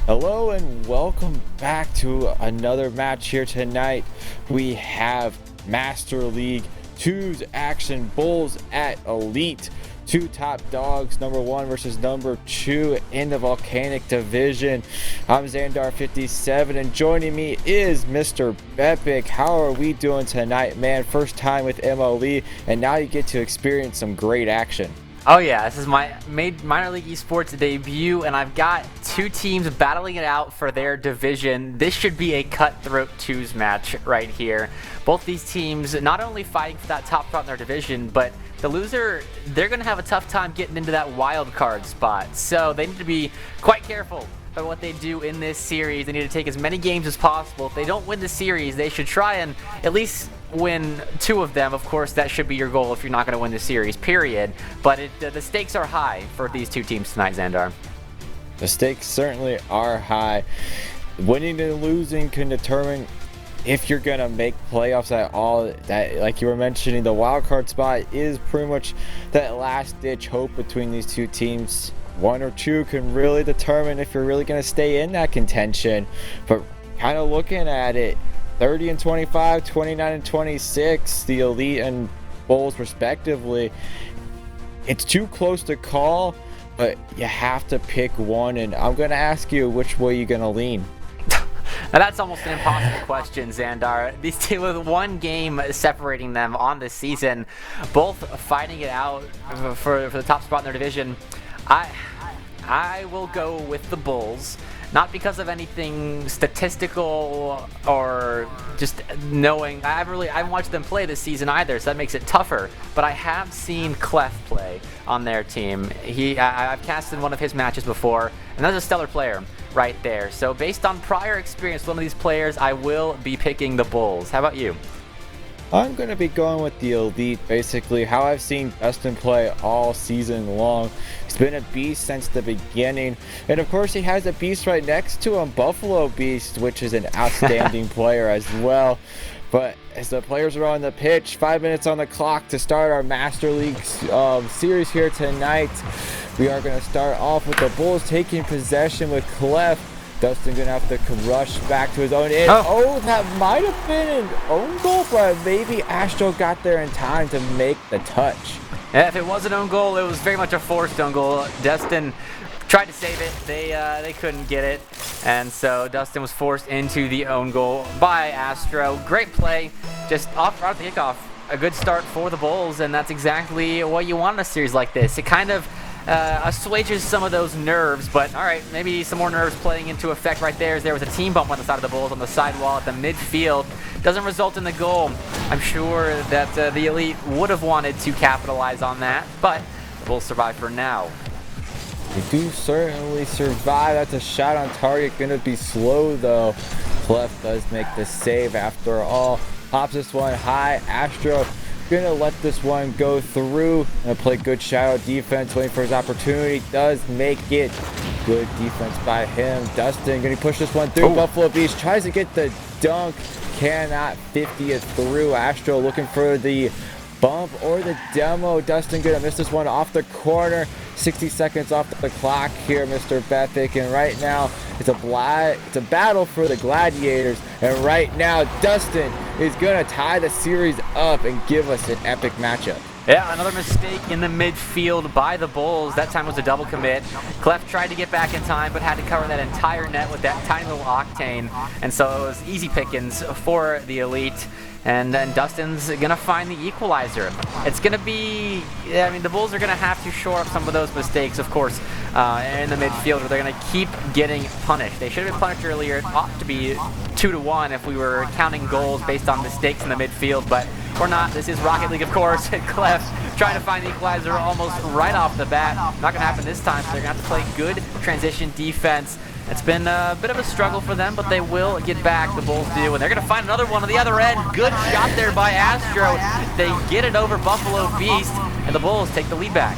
Hello and welcome back to another match here tonight. We have Master League 2's action. Bulls at Elite. Two top dogs, number 1 versus number 2 in the Volcanic division. I'm Xandar57 and joining me is Mr. Bepic. How are we doing tonight, man? First time with MLE and now you get to experience some great action. Oh yeah, this is my minor league esports debut, and I've got two teams battling it out for their division. This should be a cutthroat twos match right here. Both these teams not only fighting for that top spot in their division, but the loser, they're going to have a tough time getting into that wild card spot. So they need to be quite careful about what they do in this series. They need to take as many games as possible. If they don't win the series, they should try and at least win 2 of them. Of course, that should be your goal if you're not going to win the series, period. But the stakes are high for these two teams tonight, Xandar. The stakes certainly are high. Winning and losing can determine if you're gonna make playoffs at all. That, like you were mentioning, the wild card spot is pretty much that last ditch hope between these two teams. 1 or 2 can really determine if you're really gonna stay in that contention. But kind of looking at it, 30 and 25, 29 and 26, the Elite and Bulls respectively, it's too close to call, but you have to pick one, and I'm gonna ask you which way you're gonna lean. Now that's almost an impossible question, Xandar. These two with 1 game separating them on this season, both fighting it out for the top spot in their division. I will go with the Bulls, not because of anything statistical or just knowing. I haven't watched them play this season either, so that makes it tougher. But I have seen Clef play on their team. I've casted one of his matches before, and that's a stellar player right there. So based on prior experience with one of these players, I will be picking the Bulls. How about you? I'm going to be going with the Elite. Basically, how I've seen Dustin play all season long. He's been a beast since the beginning. And of course, he has a beast right next to him, Buffalo Beast, which is an outstanding player as well. But as the players are on the pitch, 5 minutes on the clock to start our Master League series here tonight. We are going to start off with the Bulls taking possession with Clef. Dustin gonna have to rush back to his own end. Oh, that might have been an own goal, but maybe Astro got there in time to make the touch. Yeah, if it was an own goal, it was very much a forced own goal. Dustin tried to save it. They couldn't get it, and so Dustin was forced into the own goal by Astro. Great play, just off right at the kickoff. A good start for the Bulls, and that's exactly what you want in a series like this. It kind of assuages some of those nerves, but all right, maybe some more nerves playing into effect right there as there was a team bump on the side of the Bulls on the sidewall at the midfield. Doesn't result in the goal. I'm sure that the Elite would have wanted to capitalize on that, but the Bulls survive for now. We do certainly survive. That's a shot on target. Gonna be slow though. Clef does make the save after all. Pops this one high. Astro gonna let this one go through. Gonna play good shadow defense, waiting for his opportunity. Does make it. Good defense by him. Dustin gonna push this one through. Buffalo Beast tries to get the dunk. Cannot 50 it through. Astro looking for the bump or the demo. Dustin gonna miss this one off the corner. 60 seconds off the clock here, Mr. Bepic, and right now it's a battle for the Gladiators, and right now Dustin is gonna tie the series up and give us an epic matchup. Yeah, another mistake in the midfield by the Bulls. That time was a double commit. Clef tried to get back in time, but had to cover that entire net with that tiny little octane, and so it was easy pickings for the Elite. And then Dustin's gonna find the equalizer. It's gonna be, I mean, the Bulls are gonna have to shore up some of those mistakes, of course, in the midfield, where they're gonna keep getting punished. They should have been punished earlier. It ought to be 2-1 if we were counting goals based on mistakes in the midfield, but we're not. This is Rocket League, of course. Clef trying to find the equalizer almost right off the bat. Not gonna happen this time, so they're gonna have to play good transition defense. It's been a bit of a struggle for them, but they will get back, the Bulls do, and they're going to find another one on the other end. Good shot there by Astro. They get it over Buffalo Beast, and the Bulls take the lead back.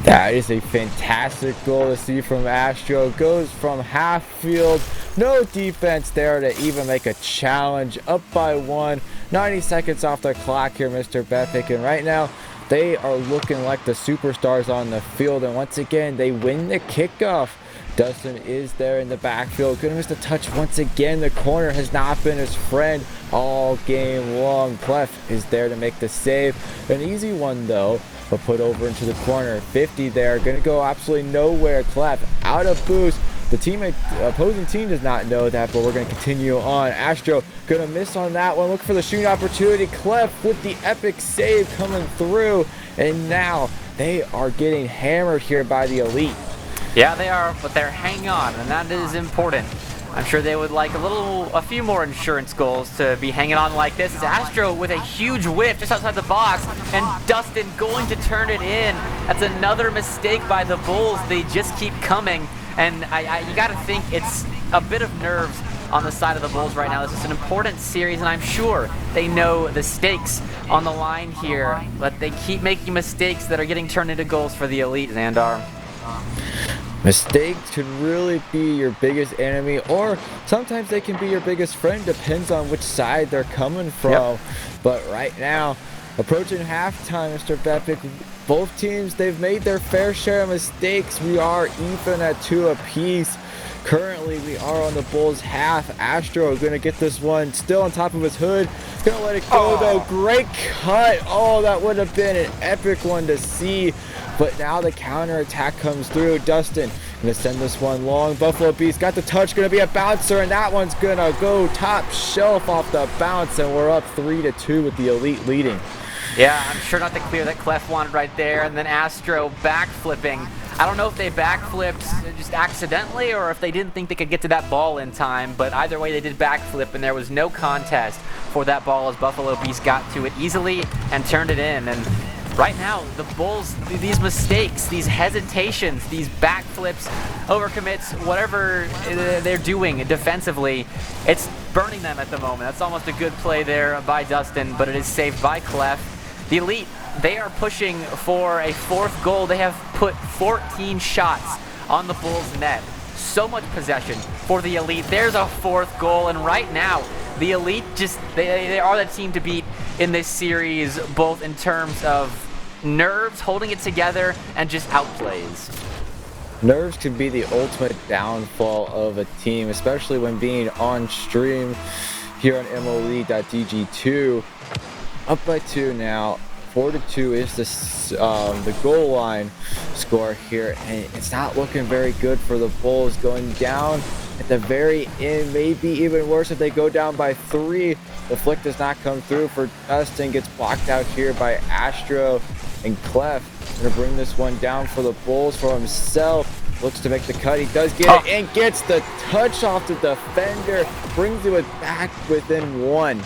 That is a fantastic goal to see from Astro. Goes from half field. No defense there to even make a challenge. Up by 1. 90 seconds off the clock here, Mr. Bepic, and right now they are looking like the superstars on the field, and once again they win the kickoff. Dustin is there in the backfield. Gonna miss the touch once again. The corner has not been his friend all game long. Clef is there to make the save. An easy one though, but put over into the corner. 50 there, gonna go absolutely nowhere. Clef out of boost. The opposing team does not know that, but we're going to continue on. Astro going to miss on that one. Look for the shooting opportunity. Clef with the epic save coming through. And now they are getting hammered here by the Elite. Yeah, they are, but they're hanging on, and that is important. I'm sure they would like a few more insurance goals to be hanging on like this. It's Astro with a huge whiff just outside the box, and Dustin going to turn it in. That's another mistake by the Bulls. They just keep coming. And you got to think it's a bit of nerves on the side of the Bulls right now. This is an important series, and I'm sure they know the stakes on the line here, but they keep making mistakes that are getting turned into goals for the Elite, Xandar. Mistakes could really be your biggest enemy, or sometimes they can be your biggest friend. Depends on which side they're coming from. Yep. But right now, approaching halftime, Mr. Bepic, both teams, they've made their fair share of mistakes. We are even at 2 apiece. Currently, we are on the Bulls' half. Astro going to get this one still on top of his hood. Going to let it go, though. Great cut. Oh, that would have been an epic one to see. But now the counter attack comes through. Dustin going to send this one long. Buffalo Beast got the touch. Going to be a bouncer, and that one's going to go top shelf off the bounce. And we're up 3-2 with the Elite leading. Yeah, I'm sure not the clear that Clef wanted right there, and then Astro backflipping. I don't know if they backflipped just accidentally or if they didn't think they could get to that ball in time, but either way they did backflip, and there was no contest for that ball as Buffalo Beast got to it easily and turned it in. And right now, the Bulls, these mistakes, these hesitations, these backflips, overcommits, whatever they're doing defensively, it's burning them at the moment. That's almost a good play there by Dustin, but it is saved by Clef. The Elite, they are pushing for a 4th goal. They have put 14 shots on the Bulls' net. So much possession for the Elite. There's a 4th goal, and right now, the Elite they are the team to beat in this series, both in terms of nerves, holding it together, and just outplays. Nerves can be the ultimate downfall of a team, especially when being on stream here on MLE.dg2. Up by 2 now. 4-2 is the goal line score here, and it's not looking very good for the Bulls. Going down at the very end, maybe even worse if they go down by 3. The flick does not come through for Dustin, gets blocked out here by Astro, and Clef gonna bring this one down for the Bulls for himself. Looks to make the cut, he does get it, and gets the touch off the defender, brings it back within 1.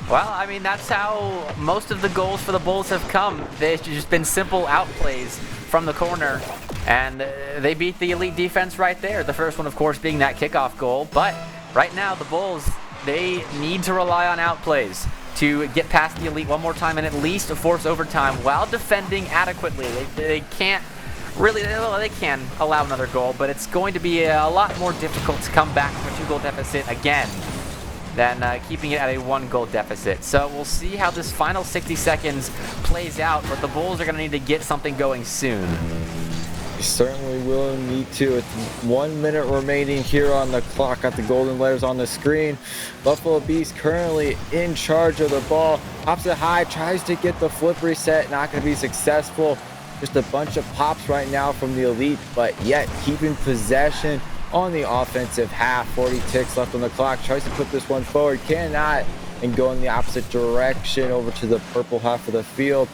Well, I mean, that's how most of the goals for the Bulls have come. They've just been simple outplays from the corner, and they beat the Elite defense right there. The first one, of course, being that kickoff goal. But right now, the Bulls, they need to rely on outplays to get past the Elite one more time and at least force overtime while defending adequately. They can't really, they can allow another goal, but it's going to be a lot more difficult to come back from a 2-goal deficit again than keeping it at a 1-goal deficit. So we'll see how this final 60 seconds plays out, but the Bulls are going to need to get something going soon. You certainly will need to. With 1 minute remaining here on the clock. Got the golden letters on the screen. Buffalo Beast currently in charge of the ball. Pops it high, tries to get the flip reset. Not going to be successful. Just a bunch of pops right now from the Elite, but yet keeping possession on the offensive half. 40 ticks left on the clock. Tries to put this one forward. Cannot. And go in the opposite direction over to the purple half of the field.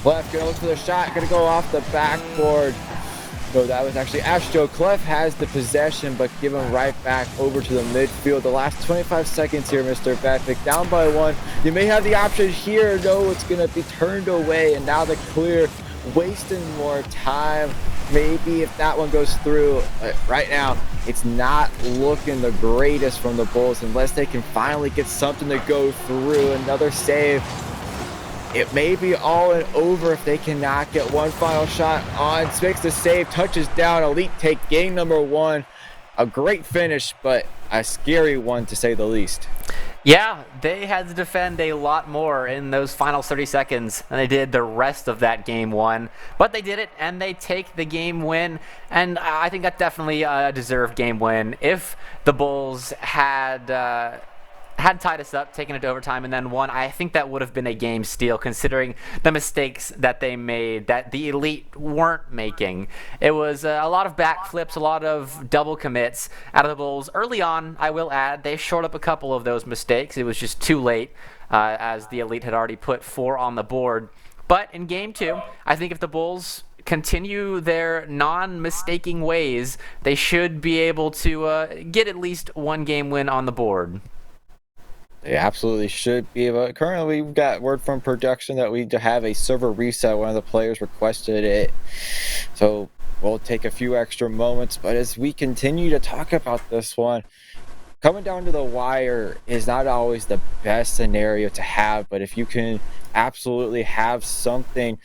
Clef gonna look for the shot. Gonna go off the backboard. No, that was actually Astro. Clef has the possession, but given right back over to the midfield. The last 25 seconds here, Mr. Bepic. Down by 1. You may have the option here. No, it's gonna be turned away. And now the clear. Wasting more time. Maybe if that one goes through, right now it's not looking the greatest from the Bulls unless they can finally get something to go through. Another save. It may be all and over if they cannot get one final shot on. Makes the save, touches down. Elite take game number 1. A great finish, but a scary one to say the least. Yeah, they had to defend a lot more in those final 30 seconds than they did the rest of that game one. But they did it, and they take the game win. And I think that's definitely a deserved game win. If the Bulls had tied us up, taken it to overtime, and then won, I think that would have been a game steal, considering the mistakes that they made that the Elite weren't making. It was a lot of backflips, a lot of double commits out of the Bulls. Early on, I will add, they shored up a couple of those mistakes. It was just too late, as the Elite had already put 4 on the board. But in game 2, I think if the Bulls continue their non-mistaking ways, they should be able to get at least one game win on the board. They absolutely should be able. Currently, we've got word from production that we have a server reset. One of the players requested it, so we'll take a few extra moments. But as we continue to talk about this one, coming down to the wire is not always the best scenario to have. But if you can absolutely have something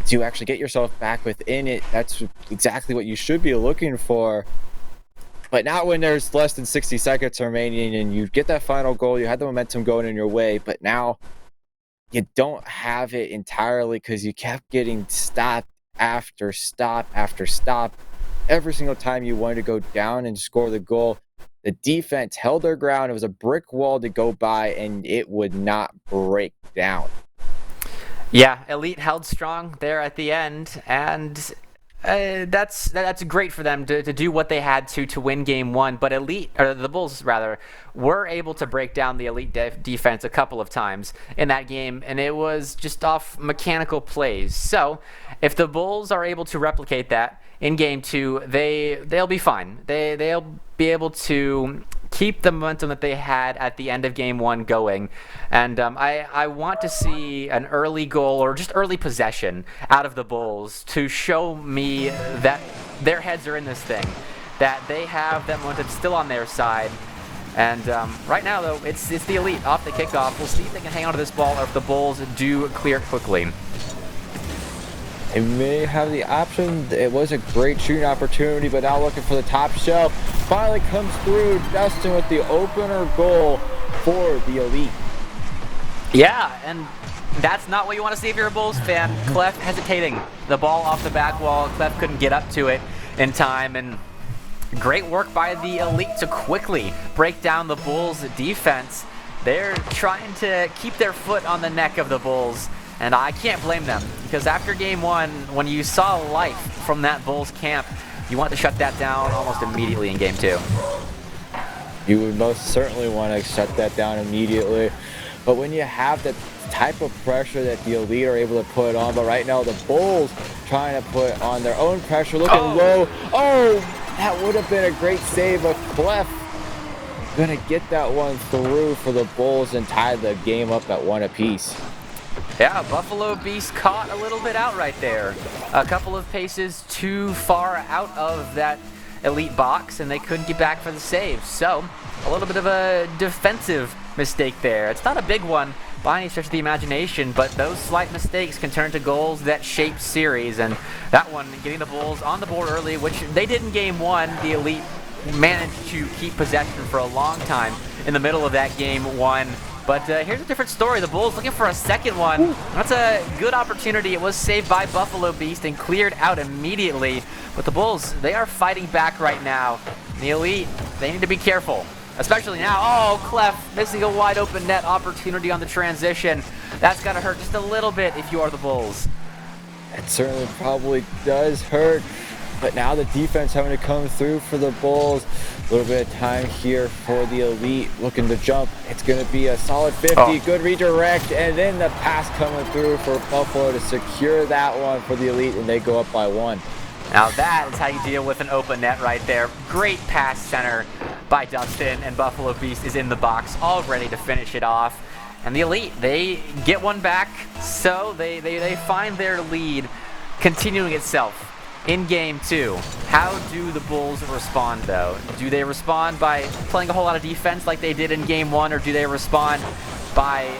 to actually get yourself back within it, that's exactly what you should be looking for. But not when there's less than 60 seconds remaining and you get that final goal, you had the momentum going in your way, but now you don't have it entirely because you kept getting stop after stop after stop. Every single time you wanted to go down and score the goal, the defense held their ground. It was a brick wall to go by, and it would not break down. Yeah, Elite held strong there at the end, and that's great for them to do what they had to win game 1. But the Bulls rather, were able to break down the Elite defense a couple of times in that game, and it was just off mechanical plays. So if the Bulls are able to replicate that in game 2, they'll be fine. They'll be able to keep the momentum that they had at the end of game 1 going. And I want to see an early goal or just early possession out of the Bulls to show me that their heads are in this thing, that they have that momentum still on their side. And right now, though, it's the Elite off the kickoff. We'll see if they can hang on to this ball or if the Bulls do clear quickly. They may have the option. It was a great shooting opportunity, but now looking for the top shelf. Finally comes through. Dustin with the opener goal for the Elite. Yeah, and that's not what you want to see if you're a Bulls fan. Clef hesitating. The ball off the back wall. Clef couldn't get up to it in time, and great work by the Elite to quickly break down the Bulls' defense. They're trying to keep their foot on the neck of the Bulls. And I can't blame them, because after game 1, when you saw life from that Bulls camp, you want to shut that down almost immediately in game 2. You would most certainly want to shut that down immediately. But when you have the type of pressure that the Elite are able to put on, but right now the Bulls trying to put on their own pressure, looking low. Oh, that would have been a great save of Clef. Gonna get that one through for the Bulls and tie the game up at 1 apiece. Yeah, Buffalo Beast caught a little bit out right there. A couple of paces too far out of that Elite box, and they couldn't get back for the save. So, a little bit of a defensive mistake there. It's not a big one by any stretch of the imagination, but those slight mistakes can turn to goals that shape series. And that one, getting the Bulls on the board early, which they did in game 1, the Elite managed to keep possession for a long time in the middle of that game 1. But here's a different story. The Bulls looking for a second one. That's a good opportunity. It was saved by Buffalo Beast and cleared out immediately. But the Bulls, they are fighting back right now. The Elite, they need to be careful, especially now. Oh, Clef missing a wide open net opportunity on the transition. That's got to hurt just a little bit if you are the Bulls. It certainly probably does hurt. But now the defense having to come through for the Bulls. A little bit of time here for the Elite looking to jump. It's going to be a solid 50. Good redirect, and then the pass coming through for Buffalo to secure that one for the Elite, and they go up by 1. Now that is how you deal with an open net right there. Great pass center by Dustin, and Buffalo Beast is in the box all ready to finish it off. And the Elite, they get one back, so they find their lead continuing itself in game 2. How do the Bulls respond, though? Do they respond by playing a whole lot of defense like they did in game 1, or do they respond by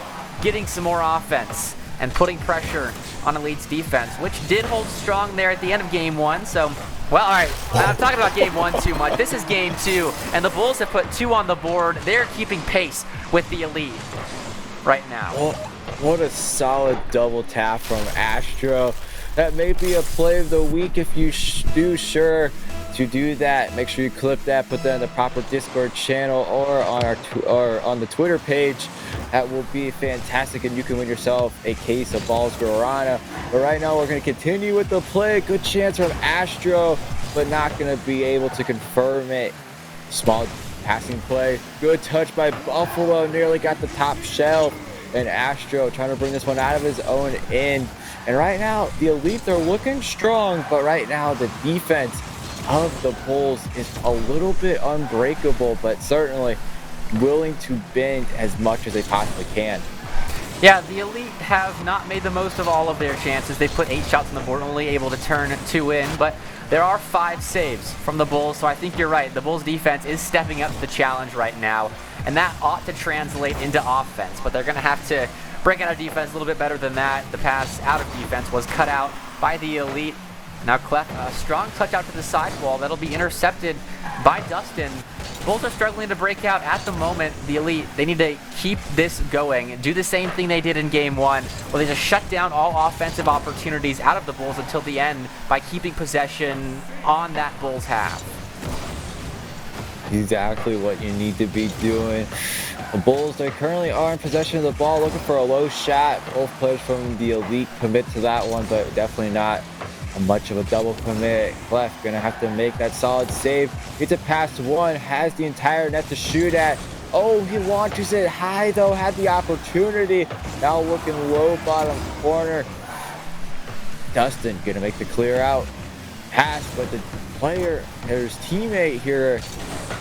getting some more offense and putting pressure on Elite's defense, which did hold strong there at the end of game 1. So, well, all right, I'm talking about game 1 too much. This is game 2, and the Bulls have put 2 on the board. They're keeping pace with the Elite right now. Well, what a solid double tap from Astro. That may be a play of the week if you do sure to do that. Make sure you clip that, put that in the proper Discord channel or on our on the Twitter page. That will be fantastic, and you can win yourself a case of Balls Guarana. But right now, we're going to continue with the play. Good chance from Astro, but not going to be able to confirm it. Small passing play. Good touch by Buffalo. Nearly got the top shelf. And Astro trying to bring this one out of his own end. And right now, the Elite, they're looking strong, but right now the defense of the Bulls is a little bit unbreakable, but certainly willing to bend as much as they possibly can. Yeah, the Elite have not made the most of all of their chances. They put 8 shots on the board, only able to turn 2 in, but there are 5 saves from the Bulls, so I think you're right. The Bulls defense is stepping up to the challenge right now, and that ought to translate into offense, but they're going to have to break out of defense a little bit better than that. The pass out of defense was cut out by the Elite. Now Clef, a strong touch out to the sidewall. That'll be intercepted by Dustin. Bulls are struggling to break out at the moment. The Elite, they need to keep this going. Do the same thing they did in game 1, where they just shut down all offensive opportunities out of the Bulls until the end by keeping possession on that Bulls half. Exactly what you need to be doing. The Bulls, they currently are in possession of the ball, looking for a low shot. Both players from the Elite commit to that one, but definitely not much of a double commit. Clef gonna have to make that solid save. Gets it past one, has the entire net to shoot at. Oh, he launches it high though, had the opportunity. Now looking low bottom corner. Dustin gonna make the clear out pass, but the player, his teammate here,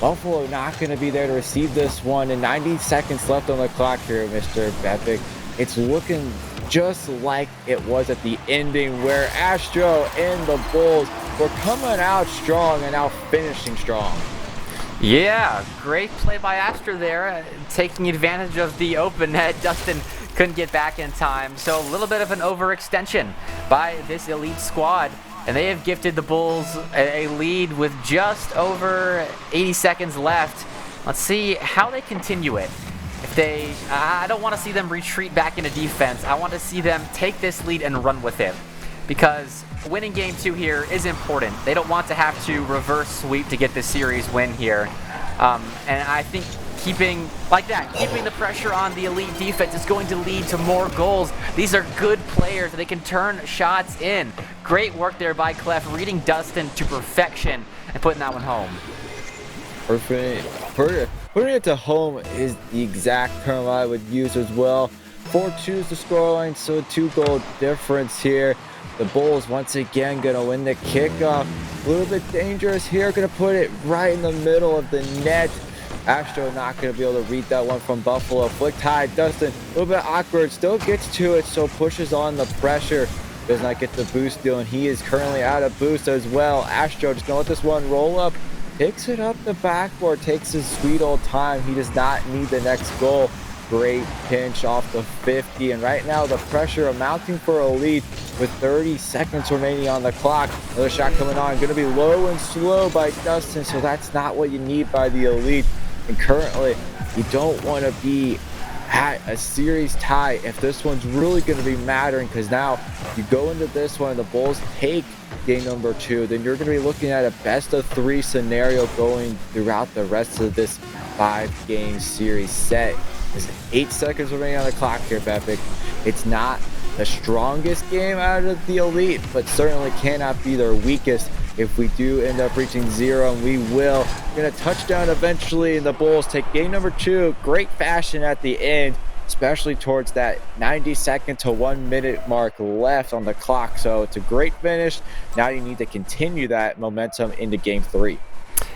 Buffalo, not gonna be there to receive this one. And 90 seconds left on the clock here, Mr. Bepic. It's looking just like it was at the ending, where Astro and the Bulls were coming out strong and now finishing strong. Yeah, great play by Astro there, taking advantage of the open net. Dustin couldn't get back in time, so a little bit of an overextension by this Elite squad, and they have gifted the Bulls a lead with just over 80 seconds left. Let's see how they continue it. If they, I don't want to see them retreat back into defense. I want to see them take this lead and run with it, because winning game 2 here is important. They don't want to have to reverse sweep to get this series win here. And I think keeping the pressure on the Elite defense is going to lead to more goals. These are good players. They can turn shots in. Great work there by Clef, reading Dustin to perfection and putting that one home. Perfect. Putting it to home is the exact term I would use as well. 4-2 is the scoreline, so a 2-goal difference here. The Bulls once again gonna win the kickoff. A little bit dangerous here, gonna put it right in the middle of the net. Astro not gonna be able to read that one from Buffalo. Flicked high, Dustin, a little bit awkward, still gets to it, so pushes on the pressure. Does not get the boost deal, and he is currently out of boost as well. Astro just gonna let this one roll up. Picks it up the backboard, takes his sweet old time. He does not need the next goal. Great pinch off the 50, and right now the pressure amounting for Elite with 30 seconds remaining on the clock. Another shot coming on, going to be low and slow by Dustin, so that's not what you need by the Elite. And currently, you don't want to be at a series tie if this one's really going to be mattering, because now you go into this one and the Bulls take game number 2, then you're going to be looking at a best-of-3 scenario going throughout the rest of this 5-game series set. There's 8 seconds remaining on the clock here, Bepic. It's not the strongest game out of the Elite, but certainly cannot be their weakest if we do end up reaching 0, and we will. We're going to touchdown eventually, and the Bulls take game number 2. Great fashion at the end, especially towards that 90-second to 1-minute mark left on the clock. So it's a great finish. Now you need to continue that momentum into game 3.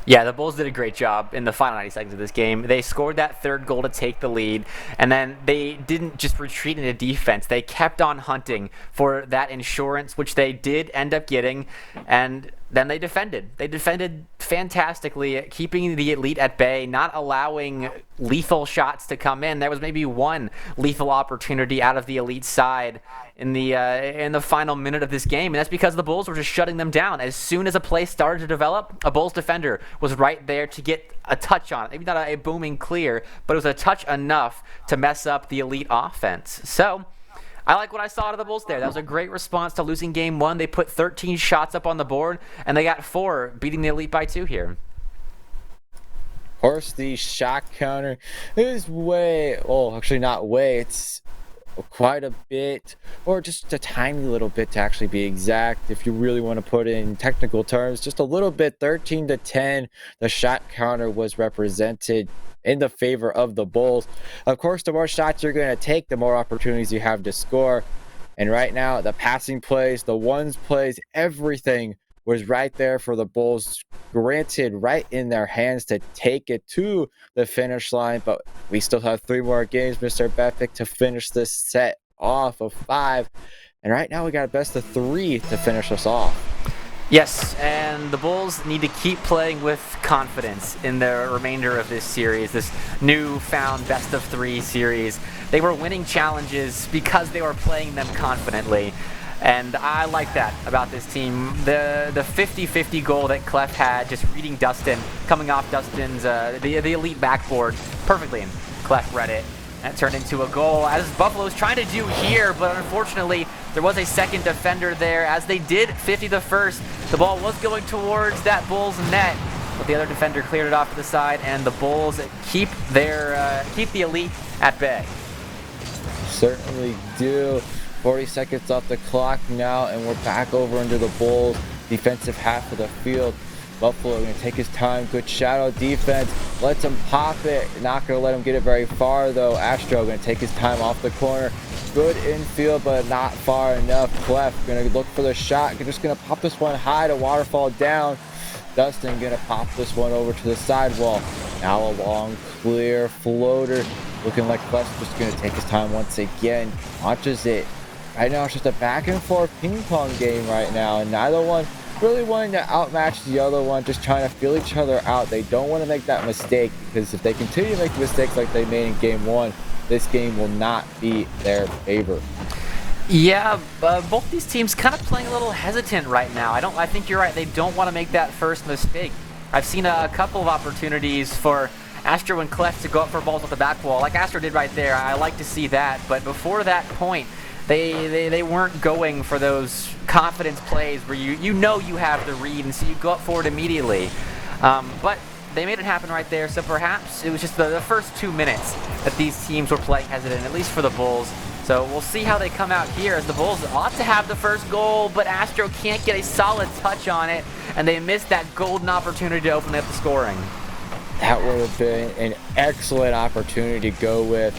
Yeah, the Bulls did a great job in the final 90 seconds of this game. They scored that 3rd goal to take the lead, and then they didn't just retreat into defense. They kept on hunting for that insurance, which they did end up getting. And then they defended. They defended fantastically, keeping the Elite at bay, not allowing lethal shots to come in. There was maybe one lethal opportunity out of the Elite side in the final minute of this game, and that's because the Bulls were just shutting them down. As soon as a play started to develop, a Bulls defender was right there to get a touch on it. Maybe not a booming clear, but it was a touch enough to mess up the Elite offense. So I like what I saw out of the Bulls there. That was a great response to losing game 1. They put 13 shots up on the board, and they got 4, beating the Elite by 2 here. Of course, the shot counter is actually not way, it's quite a bit, or just a tiny little bit to actually be exact. If you really want to put it in technical terms, just a little bit, 13-10. The shot counter was represented in the favor of the Bulls. Of course, the more shots you're going to take, the more opportunities you have to score. And right now, the passing plays, the ones plays, everything was right there for the Bulls, granted right in their hands to take it to the finish line. But we still have 3 more games, Mr. Befik, to finish this set off of 5. And right now we got a best of 3 to finish us off. Yes, and the Bulls need to keep playing with confidence in the remainder of this series, this newfound best-of-3 series. They were winning challenges because they were playing them confidently, and I like that about this team. The 50-50 goal that Clef had, just reading Dustin, coming off Dustin's the Elite backboard perfectly, and Clef read it. That turned into a goal, as Buffalo was trying to do here, but unfortunately, there was a second defender there. As they did 50 the first, the ball was going towards that Bulls net, but the other defender cleared it off to the side, and the Bulls keep the Elite at bay. Certainly do. 40 seconds off the clock now, and we're back over into the Bulls' defensive half of the field. Buffalo going to take his time. Good shadow defense. Lets him pop it. Not going to let him get it very far, though. Astro going to take his time off the corner. Good infield, but not far enough. Clef going to look for the shot. Just going to pop this one high to waterfall down. Dustin going to pop this one over to the sidewall. Now a long, clear floater. Looking like Clef's just going to take his time once again. Launches it. Right now, it's just a back and forth ping pong game right now, and neither one really wanting to outmatch the other one, just trying to feel each other out. They don't want to make that mistake, because if they continue to make mistakes like they made in game 1, this game will not be their favor. Yeah, both these teams kind of playing a little hesitant right now. I think you're right. They don't want to make that first mistake. I've seen a couple of opportunities for Astro and Clef to go up for balls with the back wall, like Astro did right there. I like to see that, but before that point, they weren't going for those confidence plays where you know you have the read, and so you go up for it immediately. But they made it happen right there, so perhaps it was just the first 2 minutes that these teams were playing hesitant, at least for the Bulls. So we'll see how they come out here, as the Bulls ought to have the first goal, but Astro can't get a solid touch on it, and they missed that golden opportunity to open up the scoring. That would have been an excellent opportunity to go with.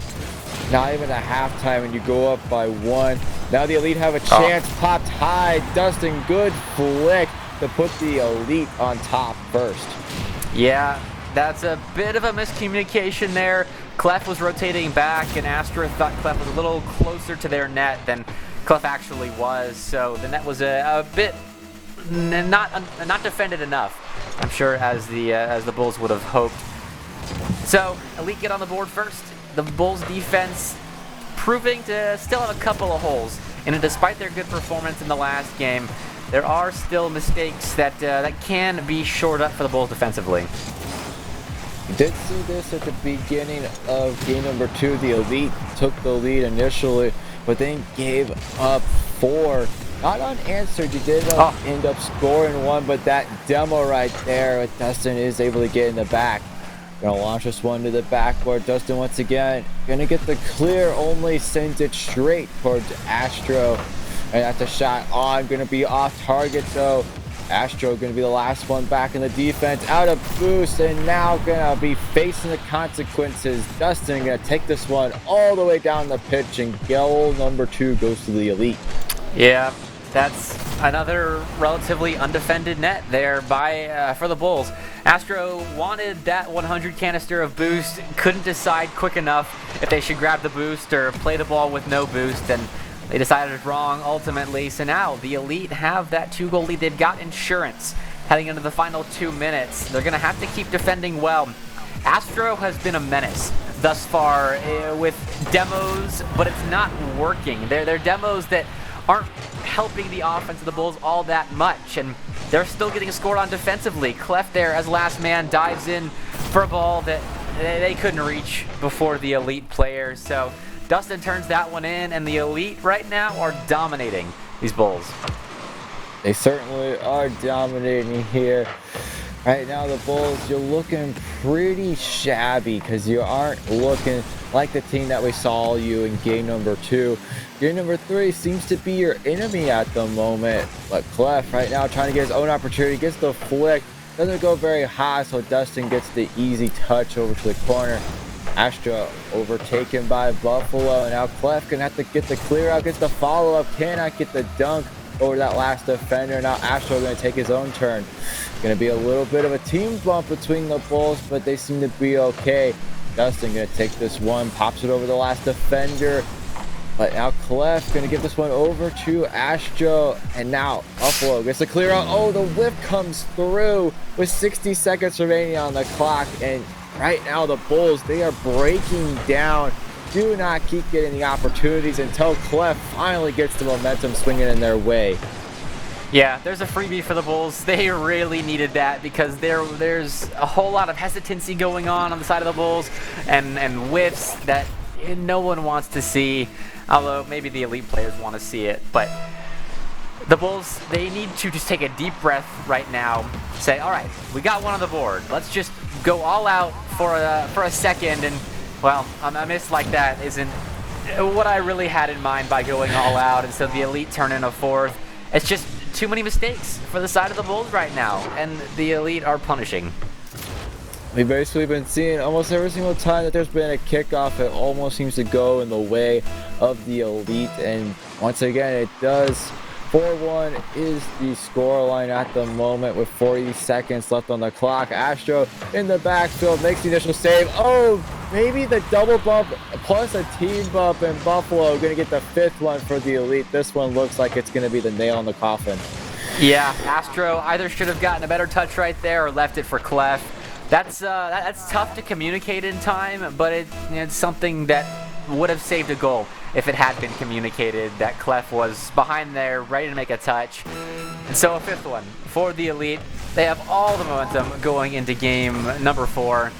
Not even a halftime, and you go up by 1. Now the Elite have a chance. Popped high. Dustin, good flick to put the Elite on top first. Yeah, that's a bit of a miscommunication there. Clef was rotating back, and Astro thought Clef was a little closer to their net than Clef actually was. So the net was a bit not defended enough, I'm sure, as the Bulls would have hoped. So Elite get on the board first. The Bulls defense proving to still have a couple of holes, and despite their good performance in the last game, there are still mistakes that can be shored up for the Bulls defensively. We did see this at the beginning of game number 2. The Elite took the lead initially, but then gave up 4. Not unanswered. You did end up scoring 1, but that demo right there with Dustin is able to get in the back. Gonna launch this one to the backboard. Dustin once again gonna get the clear, only sends it straight towards Astro, and that's a shot on. Gonna be off target though. Astro gonna be the last one back in the defense, out of boost, and now gonna be facing the consequences. Dustin gonna take this one all the way down the pitch, and goal number 2 goes to the Elite. Yeah, that's another relatively undefended net there for the Bulls. Astro wanted that 100 canister of boost, couldn't decide quick enough if they should grab the boost or play the ball with no boost, and They decided wrong ultimately, so now the Elite have that 2-goal lead. They've got insurance heading into the final 2 minutes. They're going to have to keep defending well. Astro has been a menace thus far with demos, but it's not working. They're demos that aren't helping the offense of the Bulls all that much, and they're still getting scored on defensively. Clef there as last man dives in for a ball that they couldn't reach before the Elite player. So Dustin turns that one in, and the Elite right now are dominating these Bulls. They certainly are dominating here. Right now, the Bulls, you're looking pretty shabby because you aren't looking like the team that we saw you in game number 2. Game number 3 seems to be your enemy at the moment. But Clef right now trying to get his own opportunity, gets the flick. Doesn't go very high, so Dustin gets the easy touch over to the corner. Astra overtaken by Buffalo, and now Clef gonna have to get the clear out, gets the follow-up, cannot get the dunk over that last defender. Now Astro going to take his own turn. Going to be a little bit of a team bump between the Bulls, but they seem to be okay. Dustin going to take this one, pops it over the last defender. But now Clef going to give this one over to Astro, and now Buffalo gets the clear out. Oh, the whip comes through with 60 seconds remaining on the clock, and right now the Bulls, they are breaking down. Do not keep getting the opportunities until Clef finally gets the momentum swinging in their way. Yeah, there's a freebie for the Bulls. They really needed that because there's a whole lot of hesitancy going on the side of the Bulls and whiffs that no one wants to see, although maybe the Elite players want to see it. But the Bulls, they need to just take a deep breath right now, say, all right, we got one on the board. Let's just go all out for a second, and well, a miss like that isn't what I really had in mind by going all out, and so the Elite turn in a fourth. It's just too many mistakes for the side of the Bulls right now, and the Elite are punishing. We've basically been seeing almost every single time that there's been a kickoff, it almost seems to go in the way of the Elite, and once again it does. 4-1 is the scoreline at the moment with 40 seconds left on the clock. Astro in the backfield makes the initial save. Oh, maybe the double bump plus a team bump, and Buffalo going to get the 5th one for the Elite. This one looks like it's going to be the nail in the coffin. Yeah, Astro either should have gotten a better touch right there or left it for Clef. That's tough to communicate in time, but it's something that would have saved a goal if it had been communicated that Clef was behind there, ready to make a touch. And so a 5th one for the Elite. They have all the momentum going into game number 4.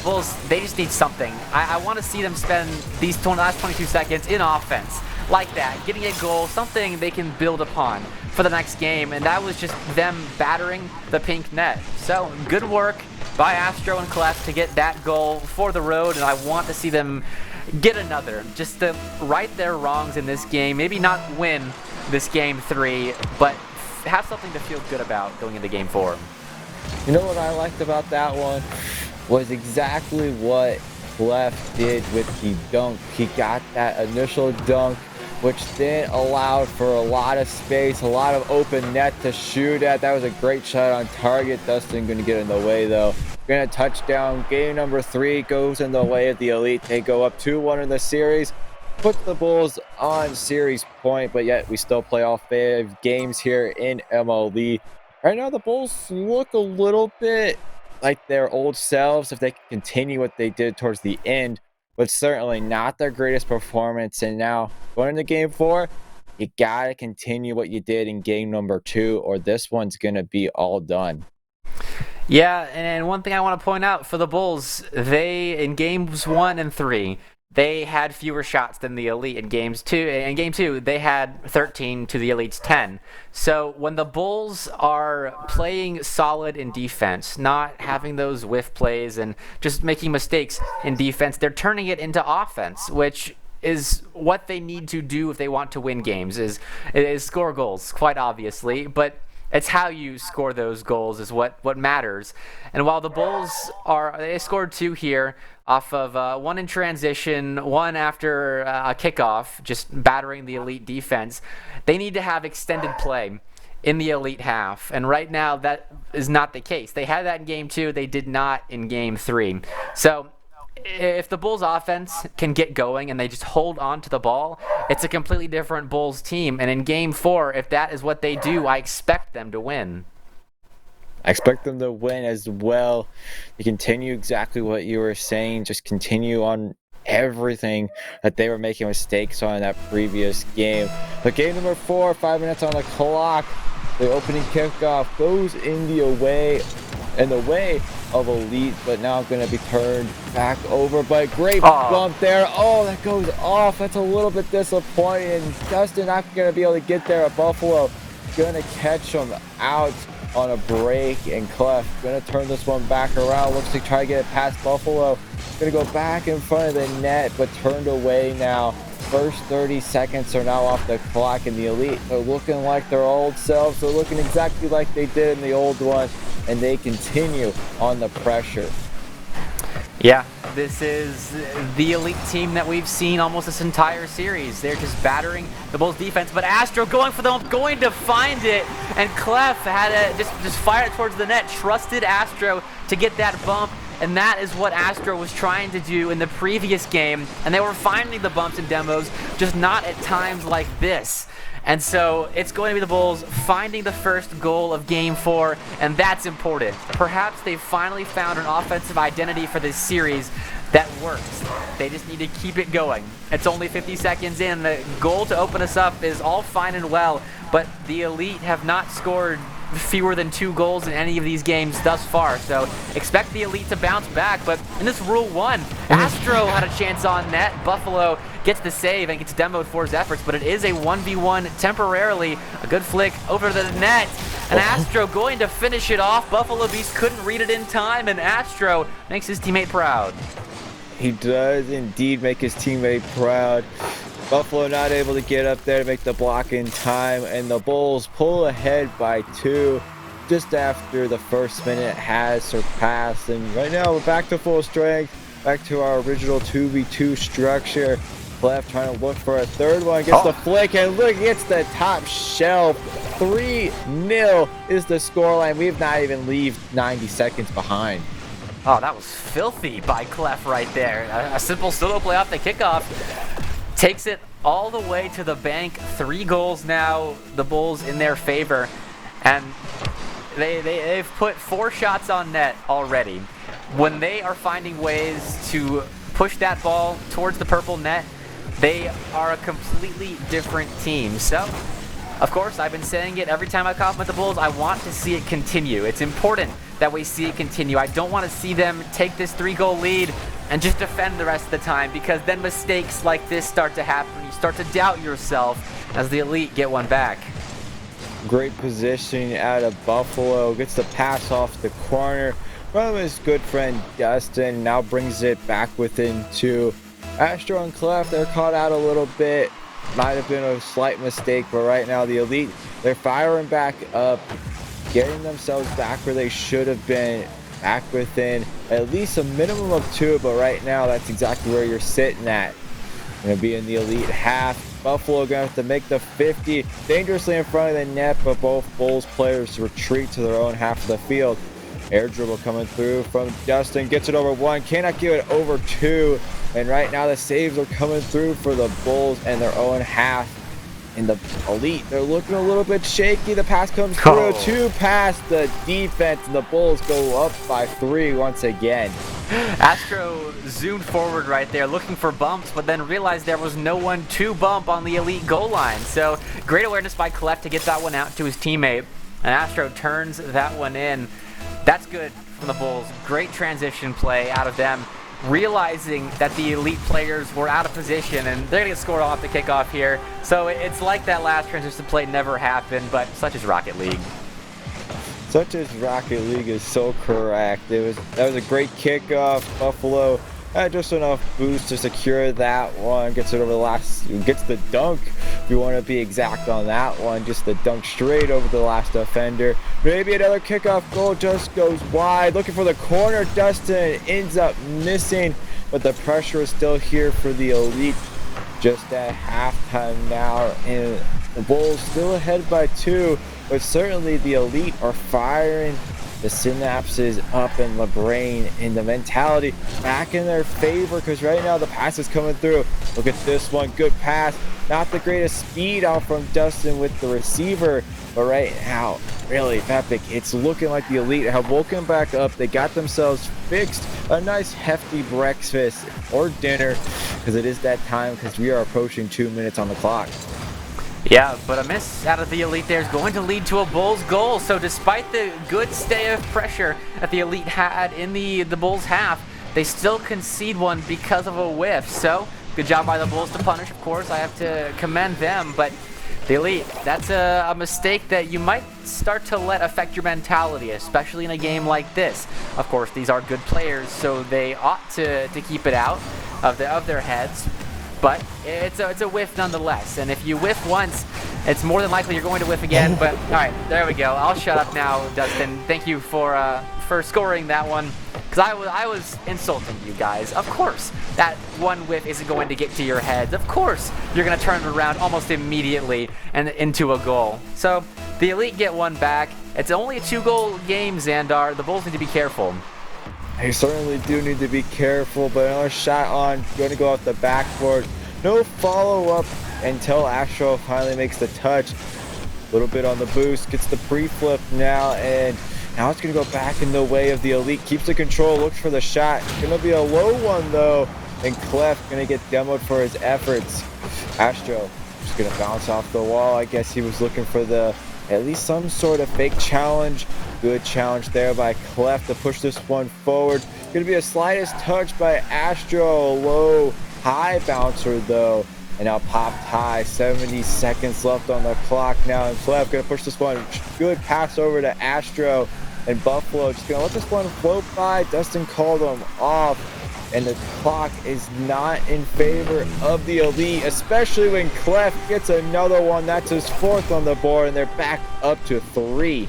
Bulls, they just need something. I want to see them spend these last 22 seconds in offense like that, getting a goal, something they can build upon for the next game, and that was just them battering the pink net. So good work by Astro and Clef to get that goal for the road, and I want to see them get another, just to right their wrongs in this game. Maybe not win this game 3, but have something to feel good about going into game 4. You know what I liked about that one was exactly what Clef did with the dunk. He got that initial dunk, which then allowed for a lot of space, a lot of open net to shoot at. That was a great shot on target. Dustin going to get in the way though. Going to touchdown. Game number 3 goes in the way of the Elite. They go up 2-1 in the series. Puts the Bulls on series point, but yet we still play all 5 games here in MLE. Right now the Bulls look a little bit like their old selves if they can continue what they did towards the end, but certainly not their greatest performance. And now going into game 4, you got to continue what you did in game number 2, or this one's going to be all done. Yeah, and one thing I want to point out for the Bulls, they, in games 1 and 3, they had fewer shots than the Elite. In game 2, they had 13 to the Elite's 10. So when the Bulls are playing solid in defense, not having those whiff plays and just making mistakes in defense, they're turning it into offense, which is what they need to do if they want to win games, is score goals, quite obviously, but it's how you score those goals is what matters. And while the Bulls they scored 2 here off of 1 in transition, 1 after a kickoff, just battering the Elite defense, they need to have extended play in the Elite half. And right now that is not the case. They had that in game 2. They did not in game 3. So if the Bulls offense can get going and they just hold on to the ball, it's a completely different Bulls team. And in game 4, if that is what they do, I expect them to win. I expect them to win as well. To continue exactly what you were saying, just continue on everything that they were making mistakes on in that previous game. But game number 4, 5 minutes on the clock. The opening kickoff goes in the way of Elite, but now going to be turned back over. But great bump there. Oh, that goes off. That's a little bit disappointing. Dustin not going to be able to get there at Buffalo. Going to catch him out on a break, and Clef going to turn this one back around. Looks to try to get it past Buffalo. Going to go back in front of the net, but turned away now. First 30 seconds are now off the clock, and the Elite are looking like their old selves. They're looking exactly like they did in the old one, and they continue on the pressure. Yeah, this is the Elite team that we've seen almost this entire series. They're just battering the Bulls defense, but Astro going for them, going to find it, and Clef had to just fire it towards the net, trusted Astro to get that bump, and that is what Astro was trying to do in the previous game, and they were finding the bumps and demos, just not at times like this. And so it's going to be the Bulls finding the first goal of Game 4, and that's important. Perhaps they've finally found an offensive identity for this series that works. They just need to keep it going. It's only 50 seconds in. The goal to open us up is all fine and well, but the Elite have not scored fewer than 2 goals in any of these games thus far, so expect the Elite to bounce back. But in this Rule 1, Astro had a chance on net. Buffalo gets the save and gets demoed for his efforts, but it is a 1v1 temporarily. A good flick over the net, and Astro going to finish it off. Buffalo Beast couldn't read it in time, and Astro makes his teammate proud. He does indeed make his teammate proud. Buffalo not able to get up there to make the block in time, and the Bulls pull ahead by 2 just after the first minute has surpassed. And right now we're back to full strength, back to our original 2v2 structure. Clef trying to look for a third one, gets the flick, and look, it's the top shelf. 3-0 is the scoreline. We've not even leave 90 seconds behind. Oh, that was filthy by Clef right there. A simple solo play off the kickoff. Takes it all the way to the bank. 3 goals now, the Bulls in their favor. And they've put 4 shots on net already. When they are finding ways to push that ball towards the purple net, they are a completely different team. So, of course, I've been saying it every time I compliment the Bulls. I want to see it continue. It's important that we see it continue. I don't want to see them take this 3-goal lead and just defend the rest of the time, because then mistakes like this start to happen. You start to doubt yourself as the Elite get one back. Great positioning out of Buffalo. Gets the pass off the corner from his good friend Dustin. Now brings it back within 2. Astro and Clef, they're caught out a little bit. Might have been a slight mistake, but right now the Elite, they're firing back up, getting themselves back where they should have been, back within at least a minimum of 2, but right now that's exactly where you're sitting at. Gonna be in the Elite half. Buffalo gonna have to make the 50, dangerously in front of the net, but both Bulls players retreat to their own half of the field. Air dribble coming through from Justin, gets it over 1, cannot get it over 2, and right now the saves are coming through for the Bulls and their own half. In the Elite, they're looking a little bit shaky. The pass comes through, 2 past the defense, and the Bulls go up by 3 once again. Astro zoomed forward right there, looking for bumps, but then realized there was no one to bump on the Elite goal line. So great awareness by Clef to get that one out to his teammate, and Astro turns that one in. That's good from the Bulls. Great transition play out of them, realizing that the Elite players were out of position, and they're going to get scored off the kickoff here. So it's like that last transition play never happened, but such is Rocket League. Such as Rocket League is so correct. That was a great kickoff. Buffalo had just enough boost to secure that one. Gets it over the last, gets the dunk, if you want to be exact on that one. Just the dunk straight over the last defender. Maybe another kickoff goal, just goes wide. Looking for the corner, Dustin ends up missing, but the pressure is still here for the Elite. Just at halftime now, and the Bulls still ahead by 2, but certainly the Elite are firing the synapses up in the brain and the mentality back in their favor, because right now the pass is coming through. Look at this one, good pass. Not the greatest speed out from Dustin with the receiver, but right now, really epic. It's looking like the Elite have woken back up. They got themselves fixed a nice hefty breakfast or dinner, because it is that time, because we are approaching 2 minutes on the clock. Yeah, but a miss out of the Elite there is going to lead to a Bulls goal. So despite the good stay of pressure that the Elite had in the Bulls half, they still concede one because of a whiff. So good job by the Bulls to punish, of course. I have to commend them, but the Elite, that's a mistake that you might start to let affect your mentality, especially in a game like this. Of course, these are good players, so they ought to keep it out of their heads. But it's a whiff nonetheless, and if you whiff once, it's more than likely you're going to whiff again. But all right, there we go. I'll shut up now, Dustin. Thank you for scoring that one, because I was insulting you guys. Of course, that one whiff isn't going to get to your heads. Of course, you're going to turn it around almost immediately and into a goal. So the Elite get one back. It's only a 2-goal game, Xandar. The Bulls need to be careful. They certainly do need to be careful, but another shot on, going to go off the backboard. No follow-up until Astro finally makes the touch. A little bit on the boost, gets the pre-flip now, and now it's going to go back in the way of the Elite. Keeps the control, looks for the shot. Going to be a low one, though, and Clef going to get demoed for his efforts. Astro just going to bounce off the wall. I guess he was looking for at least some sort of fake challenge. Good challenge there by Clef to push this one forward. Going to be a slightest touch by Astro. Low, high bouncer though. And now popped high. 70 seconds left on the clock now. And Clef going to push this one. Good pass over to Astro. And Buffalo just going to let this one float by. Dustin called him off. And the clock is not in favor of the Elite, especially when Clef gets another one. That's his 4th on the board, and they're back up to 3.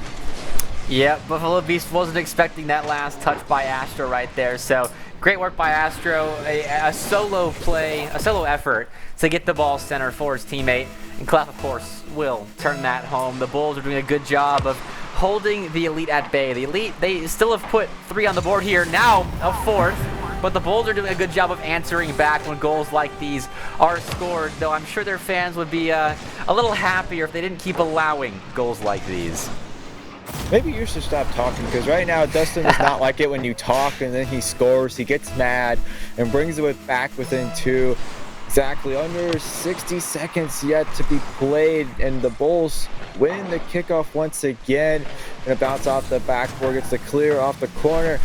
Yeah, Buffalo Beast wasn't expecting that last touch by Astro right there. So great work by Astro, a solo play, a solo effort to get the ball center for his teammate. And Clef, of course, will turn that home. The Bulls are doing a good job of holding the Elite at bay. The Elite, they still have put 3 on the board here, now a 4th. But the Bulls are doing a good job of answering back when goals like these are scored, though I'm sure their fans would be a little happier if they didn't keep allowing goals like these. Maybe you should stop talking, because right now Dustin does not like it when you talk and then he scores. He gets mad and brings it back within 2. Exactly under 60 seconds yet to be played, and the Bulls win the kickoff once again. Gonna bounce off the backboard, gets the clear off the corner.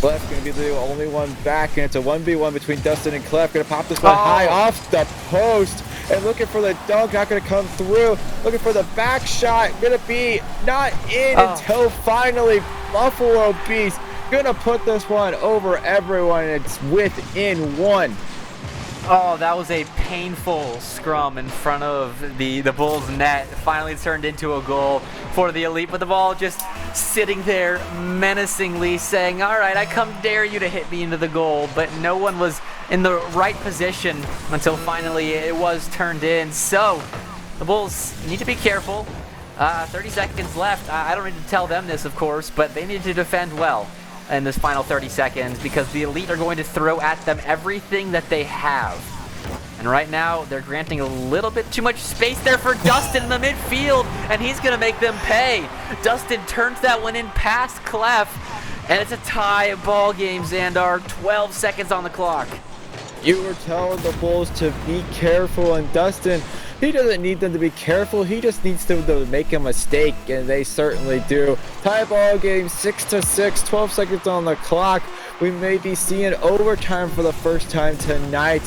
Clef going to be the only one back, and it's a 1v1 between Dustin and Clef. Going to pop this one high off the post, and looking for the dunk, not going to come through. Looking for the back shot, going to be not in until finally Buffalo Beast going to put this one over everyone, and it's within 1. Oh, that was a painful scrum in front of the Bulls net. Finally turned into a goal for the Elite, but the ball just sitting there menacingly saying, all right, I come dare you to hit me into the goal, but no one was in the right position until finally it was turned in. So the Bulls need to be careful. 30 seconds left. I don't need to tell them this, of course, but they need to defend well in this final 30 seconds, because the Elite are going to throw at them everything that they have. And right now, they're granting a little bit too much space there for Dustin in the midfield, and he's going to make them pay. Dustin turns that one in past Clef, and it's a tie ball game, Xandar. 12 seconds on the clock. You were telling the Bulls to be careful, and Dustin, he doesn't need them to be careful. He just needs them to make a mistake, and they certainly do. Tie ball game, 6-6, 12 seconds on the clock. We may be seeing overtime for the first time tonight.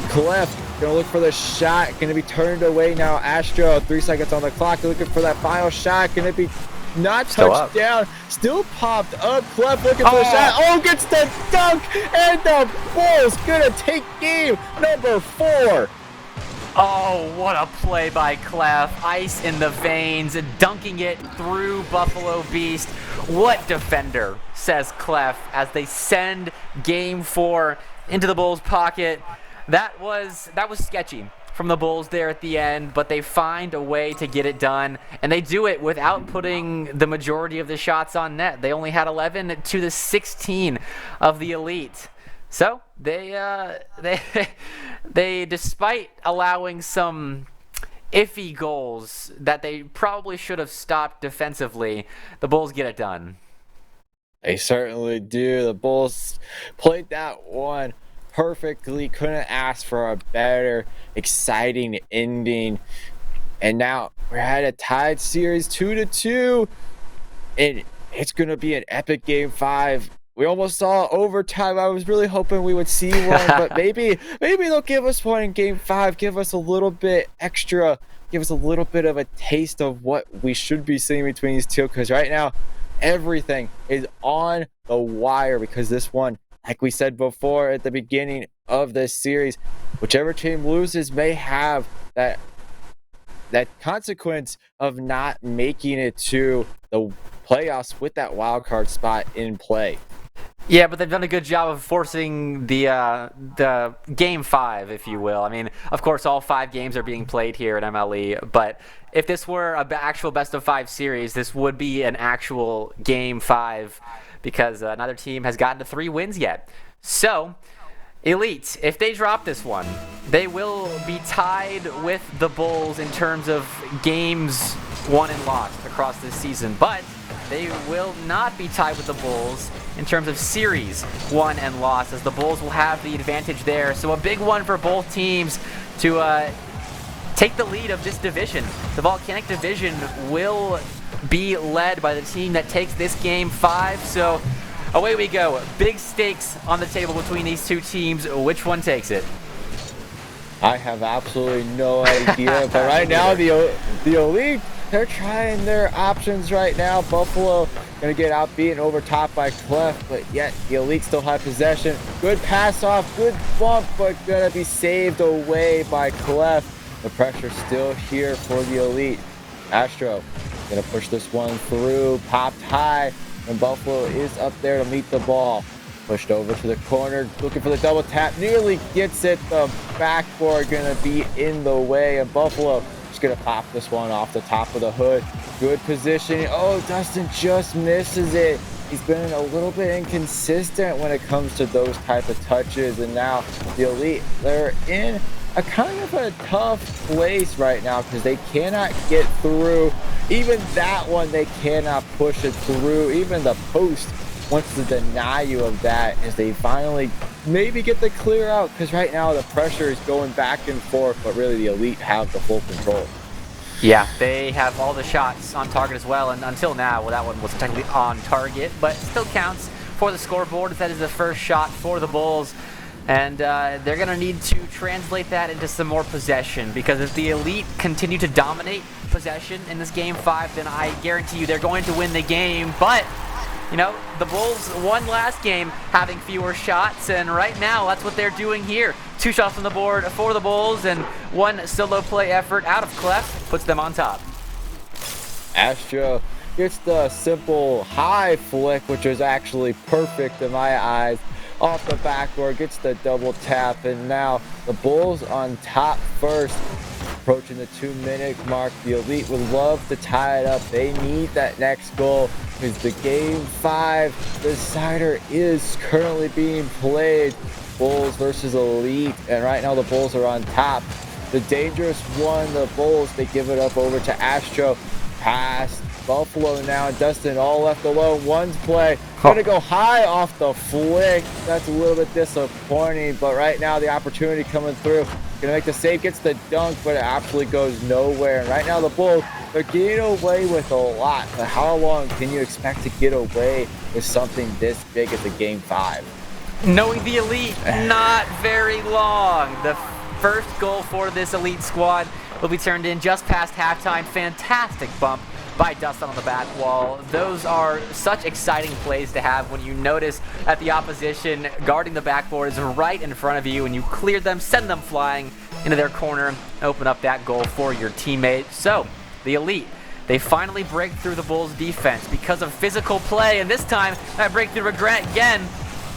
Clef gonna look for the shot, gonna be turned away now. Astro, 3 seconds on the clock, looking for that final shot, gonna be not touched down, still popped up. Clef looking for the shot, gets the dunk, and the Bulls gonna take game number 4. Oh, what a play by Clef. Ice in the veins, dunking it through Buffalo Beast. What defender, says Clef, as they send game 4 into the Bulls' pocket. That was sketchy from the Bulls there at the end, but they find a way to get it done, and they do it without putting the majority of the shots on net. They only had 11 to the 16 of the Elite. So they despite allowing some iffy goals that they probably should have stopped defensively, the Bulls get it done. They certainly do. The Bulls played that one perfectly. Couldn't ask for a better, exciting ending. And now we're at a tied series, 2-2. And it's going to be an epic game 5. We almost saw overtime. I was really hoping we would see one, but maybe they'll give us one in game 5, give us a little bit extra, give us a little bit of a taste of what we should be seeing between these two, because right now, everything is on the wire, because this one, like we said before at the beginning of this series, whichever team loses may have that consequence of not making it to the playoffs with that wild card spot in play. Yeah, but they've done a good job of forcing the game 5, if you will. I mean, of course, all 5 games are being played here at MLE, but if this were an actual best-of-5 series, this would be an actual game 5, because neither team has gotten to 3 wins yet. So, Elite, if they drop this one, they will be tied with the Bulls in terms of games won and lost across this season, but they will not be tied with the Bulls in terms of series won and lost, as the Bulls will have the advantage there. So a big one for both teams to take the lead of this division. The Volcanic division will be led by the team that takes this game 5. So away we go. Big stakes on the table between these two teams. Which one takes it? I have absolutely no idea, but right now the Elite, they're trying their options right now. Buffalo gonna get outbeaten over top by Clef, but yet the Elite still have possession. Good pass off, good bump, but gonna be saved away by Clef. The pressure's still here for the Elite. Astro gonna push this one through, popped high, and Buffalo is up there to meet the ball. Pushed over to the corner, looking for the double tap, nearly gets it. The backboard gonna be in the way, and Buffalo just gonna pop this one off the top of the hood. Good positioning. Oh, Dustin just misses it. He's been a little bit inconsistent when it comes to those type of touches, and now the Elite, they're in a kind of a tough place right now because they cannot get through. Even that one, they cannot push it through. Even the post wants to deny you of that as they finally maybe get the clear out, because right now the pressure is going back and forth, but really the Elite have the full control. Yeah, they have all the shots on target as well, and until now, well, that one was technically on target, but still counts for the scoreboard. That is the first shot for the Bulls, and they're going to need to translate that into some more possession, because if the Elite continue to dominate possession in this game 5, then I guarantee you they're going to win the game. But you know, the Bulls won last game having fewer shots, and right now that's what they're doing here. 2 shots on the board for the Bulls, and 1 solo play effort out of Clef puts them on top. Astro gets the simple high flick, which is actually perfect in my eyes. Off the backboard, gets the double tap, and now the Bulls on top first. Approaching the 2-minute mark, the Elite would love to tie it up. They need that next goal because the game 5 decider is currently being played. Bulls versus Elite, and right now the Bulls are on top. The dangerous one, the Bulls, they give it up over to Astro. Pass, Buffalo now, and Dustin all left alone. One's play, gonna go high off the flick. That's a little bit disappointing, but right now the opportunity coming through. Gonna make the save, gets the dunk, but it absolutely goes nowhere. And right now the Bulls, they're getting away with a lot, but how long can you expect to get away with something this big as a game 5? Knowing the Elite, not very long. The first goal for this Elite squad will be turned in just past halftime. Fantastic bump by Dustin on the back wall. Those are such exciting plays to have when you notice that the opposition guarding the backboard is right in front of you and you clear them, send them flying into their corner, and open up that goal for your teammate. So, the Elite, they finally break through the Bulls defense because of physical play, and this time that breakthrough regret again.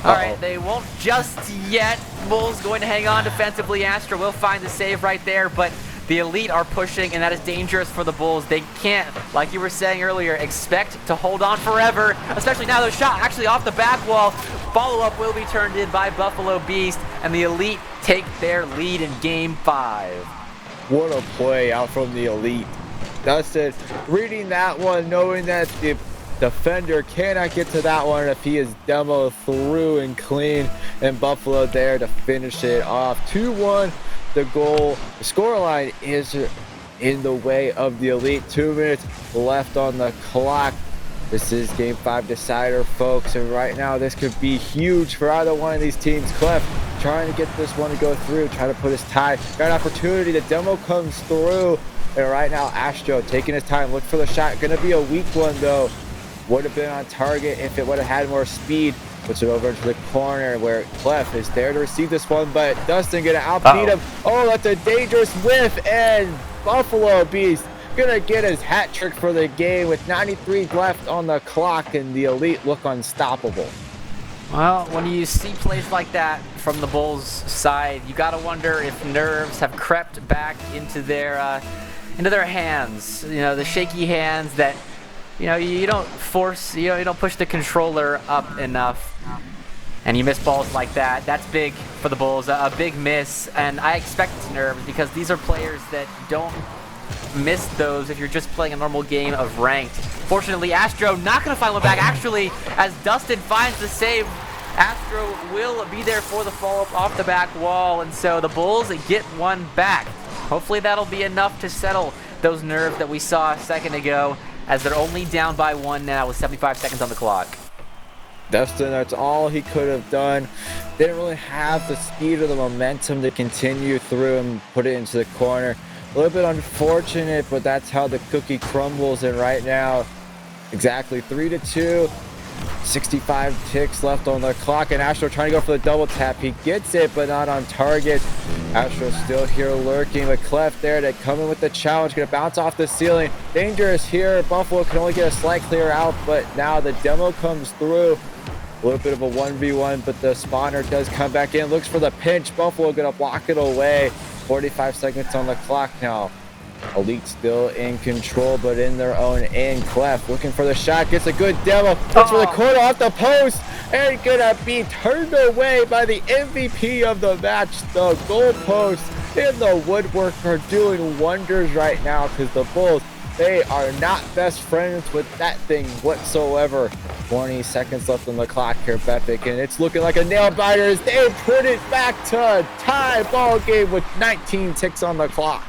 All right, they won't just yet. Bulls going to hang on defensively. Astro will find the save right there, but the Elite are pushing, and that is dangerous for the Bulls. They can't, like you were saying earlier, expect to hold on forever, especially now the shot actually off the back wall. Follow-up will be turned in by Buffalo Beast, and the Elite take their lead in Game 5. What a play out from the Elite. Dustin reading that one, knowing that the defender cannot get to that one if he is demoed through and clean, and Buffalo there to finish it off. 2-1 the goal. The scoreline is in the way of the Elite. 2 minutes left on the clock. This is Game 5 decider, folks, and right now this could be huge for either one of these teams. Clef trying to get this one to go through, trying to put his tie. Got an opportunity. The demo comes through, and right now Astro taking his time. Look for the shot. Gonna be a weak one though. Would have been on target if it would have had more speed. Puts it over into the corner where Clef is there to receive this one, but Dustin gonna outbeat him. Oh, that's a dangerous whiff, and Buffalo Beast gonna get his hat trick for the game with 93 left on the clock, and the Elite look unstoppable. Well, when you see plays like that from the Bulls side, you gotta wonder if nerves have crept back into their hands. You know, the shaky hands that, you know, you don't force, you don't push the controller up enough, and you miss balls like that. That's big for the Bulls, a big miss, and I expect nerves because these are players that don't miss those if you're just playing a normal game of ranked. Fortunately, Astro not going to find one back. Actually, as Dustin finds the save, Astro will be there for the follow-up off the back wall, and so the Bulls get one back. Hopefully that'll be enough to settle those nerves that we saw a second ago, as they're only down by one now with 75 seconds on the clock. Dustin, that's all he could have done. Didn't really have the speed or the momentum to continue through and put it into the corner. A little bit unfortunate, but that's how the cookie crumbles. And right now, exactly 3-2. 65 ticks left on the clock, and Astro trying to go for the double tap. He gets it, but not on target. Astro still here lurking with Clef there to come in with the challenge. Gonna bounce off the ceiling. Dangerous here. Buffalo can only get a slight clear out, but now the demo comes through. A little bit of a 1v1, but the spawner does come back in. Looks for the pinch. Buffalo gonna block it away. 45 seconds on the clock now. Elite still in control, but in their own end. Clef looking for the shot, gets a good demo, looks for the corner off the post, and gonna be turned away by the MVP of the match. The goalpost and the woodwork are doing wonders right now, because the Bulls, they are not best friends with that thing whatsoever. 20 seconds left on the clock here, Bepic, and it's looking like a nail biter as they put it back to a tie ball game with 19 ticks on the clock.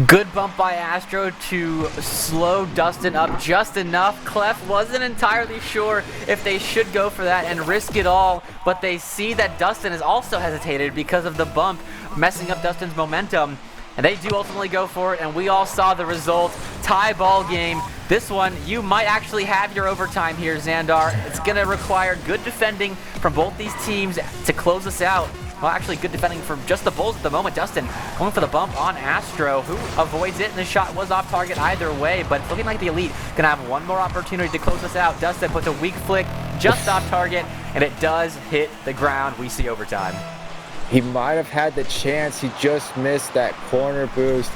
Good bump by Astro to slow Dustin up just enough. Clef wasn't entirely sure if they should go for that and risk it all, but they see that Dustin has also hesitated because of the bump messing up Dustin's momentum, and they do ultimately go for it, and we all saw the result. Tie ball game. This one, you might actually have your overtime here, Xandar. It's going to require good defending from both these teams to close us out. Well, actually, good defending from just the Bulls at the moment. Dustin going for the bump on Astro, who avoids it, and the shot was off target either way, but it's looking like the Elite going to have one more opportunity to close us out. Dustin puts a weak flick just off target, and it does hit the ground. We see overtime. He might have had the chance. He just missed that corner boost.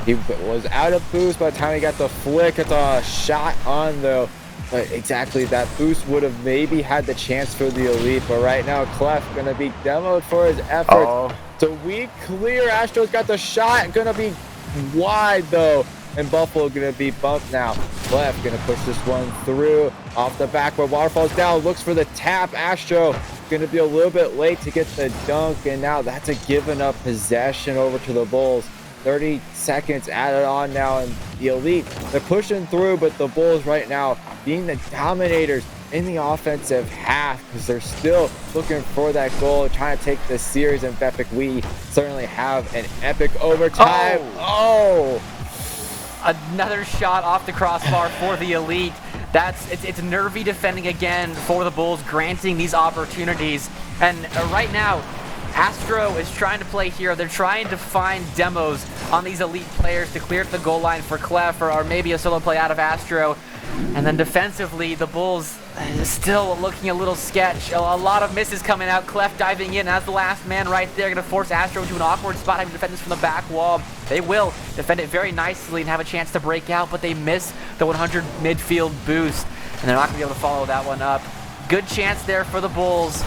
He was out of boost by the time he got the flick. It's a shot on, though. But exactly, that boost would have maybe had the chance for the Elite, but right now Clef gonna be demoed for his efforts. It's a weak clear. Astro's got the shot, gonna be wide though, and Buffalo gonna be bumped now. Clef gonna push this one through off the back where Waterfall's down, looks for the tap. Astro gonna be a little bit late to get the dunk, and now that's a given up possession over to the Bulls. 30 seconds added on now, and the Elite, they're pushing through, but the Bulls right now being the dominators in the offensive half, because they're still looking for that goal, trying to take this series. And Bepic, we certainly have an epic overtime. Another shot off the crossbar for the Elite. It's nervy defending again for the Bulls, granting these opportunities. And right now, Astro is trying to play hero. They're trying to find demos on these Elite players to clear the goal line for Clef, or maybe a solo play out of Astro. And then defensively, the Bulls still looking a little sketch. A lot of misses coming out. Clef diving in as the last man right there, going to force Astro into an awkward spot, having to defend this from the back wall. They will defend it very nicely and have a chance to break out, but they miss the 100 midfield boost, and they're not going to be able to follow that one up. Good chance there for the Bulls,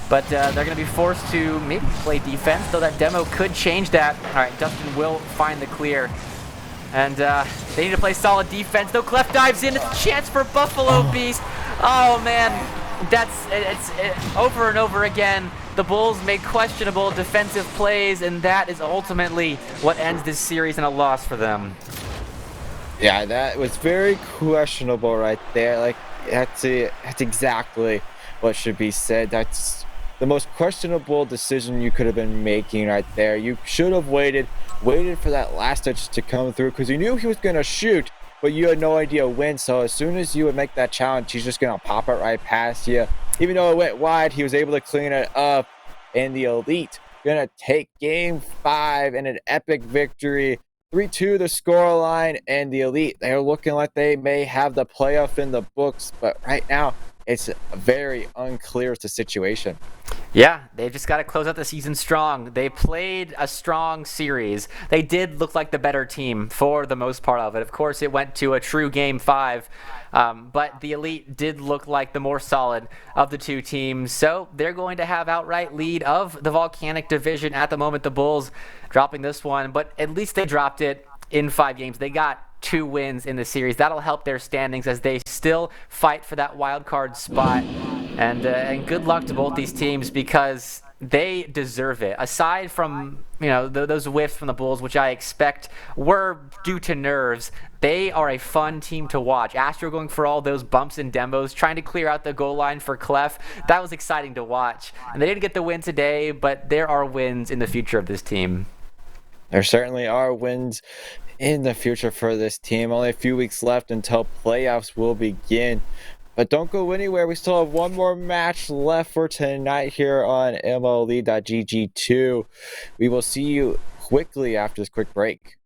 but they're going to be forced to maybe play defense, though that demo could change that. All right, Dustin will find the clear. And they need to play solid defense. Though Clef dives in, it's a chance for Buffalo Beast. Oh man, it's over and over again. The Bulls made questionable defensive plays, and that is ultimately what ends this series in a loss for them. Yeah, that was very questionable right there. Like, that's exactly what should be said. That's the most questionable decision you could have been making right there. You should have waited for that last touch to come through, because you knew he was going to shoot, but you had no idea when. So as soon as you would make that challenge, he's just going to pop it right past you. Even though it went wide, he was able to clean it up, and the Elite going to take game 5 in an epic victory. 3-2 the scoreline, and the Elite, they're looking like they may have the playoff in the books, but right now it's very unclear as the situation. Yeah, they've just got to close out the season strong. They played a strong series. They did look like the better team for the most part of it. Of course, it went to a true game 5, but the Elite did look like the more solid of the two teams. So they're going to have outright lead of the Volcanic Division at the moment. The Bulls dropping this one, but at least they dropped it in 5 games. They got 2 wins in the series. That'll help their standings as they still fight for that wild card spot. And good luck to both these teams, because they deserve it. Aside from, you know, those whiffs from the Bulls, which I expect were due to nerves, they are a fun team to watch. Astro going for all those bumps and demos, trying to clear out the goal line for Clef. That was exciting to watch. And they didn't get the win today, but there are wins in the future of this team. There certainly are wins in the future for this team. Only a few weeks left until playoffs will begin. But don't go anywhere. We still have one more match left for tonight here on MLE.GG2. We will see you quickly after this quick break.